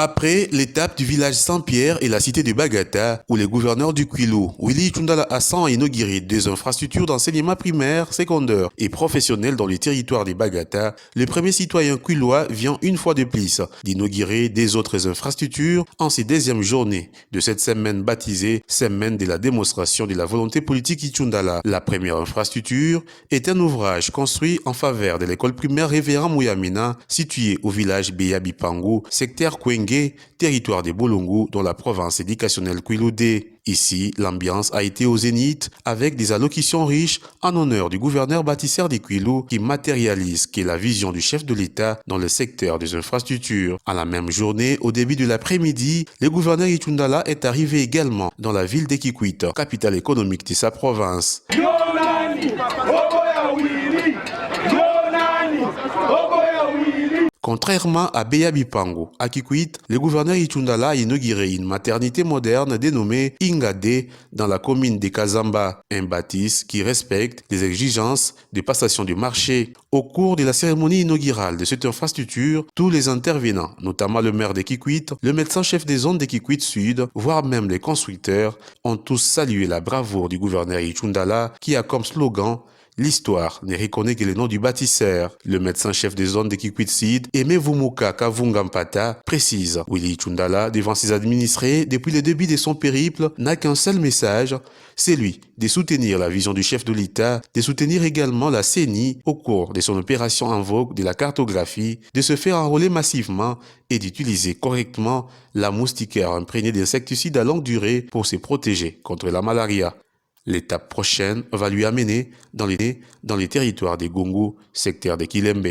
Après l'étape du village Saint-Pierre et la cité de Bagata, où le gouverneur du Kwilu, Willy Tshundala Hassan, a inauguré des infrastructures d'enseignement primaire, secondaire et professionnel dans le territoire de Bagata, le premier citoyen kwilois vient une fois de plus d'inaugurer des autres infrastructures en ces deuxième journée de cette semaine baptisée Semaine de la démonstration de la volonté politique Tshundala. La première infrastructure est un ouvrage construit en faveur de l'école primaire Révérend Mouyamina, située au village Beya-Bipangu, secteur Kwenge, territoire des Bolongo, dans la province éducationnelle Kwilu-D. Ici, l'ambiance a été au zénith avec des allocutions riches en honneur du gouverneur bâtisseur des Kwilu qui matérialise la vision du chef de l'État dans le secteur des infrastructures. À la même journée, au début de l'après-midi, le gouverneur Tshundala est arrivé également dans la ville de Kikwit, capitale économique de sa province. Contrairement à Beya-Bipangu, à Kikwit, le gouverneur Tshundala a inauguré une maternité moderne dénommée Ingade dans la commune de Kazamba, un bâtisse qui respecte les exigences de passation du marché. Au cours de la cérémonie inaugurale de cette infrastructure, tous les intervenants, notamment le maire de Kikwit, le médecin-chef des zones de Kikwit Sud, voire même les constructeurs, ont tous salué la bravoure du gouverneur Tshundala qui a comme slogan l'histoire ne reconnaît que le nom du bâtisseur. Le médecin-chef des zones de Kikwit Sud, Aimé Vumuka Kavungampata, précise Willy Tshundala, devant ses administrés, depuis le début de son périple, n'a qu'un seul message, c'est celui de soutenir la vision du chef de l'État, de soutenir également la CENI au cours de son opération en vogue de la cartographie, de se faire enrôler massivement et d'utiliser correctement la moustiquaire imprégnée d'insecticides à longue durée pour se protéger contre la malaria. L'étape prochaine va lui amener dans les territoires des Gungu, secteur de Kilembe.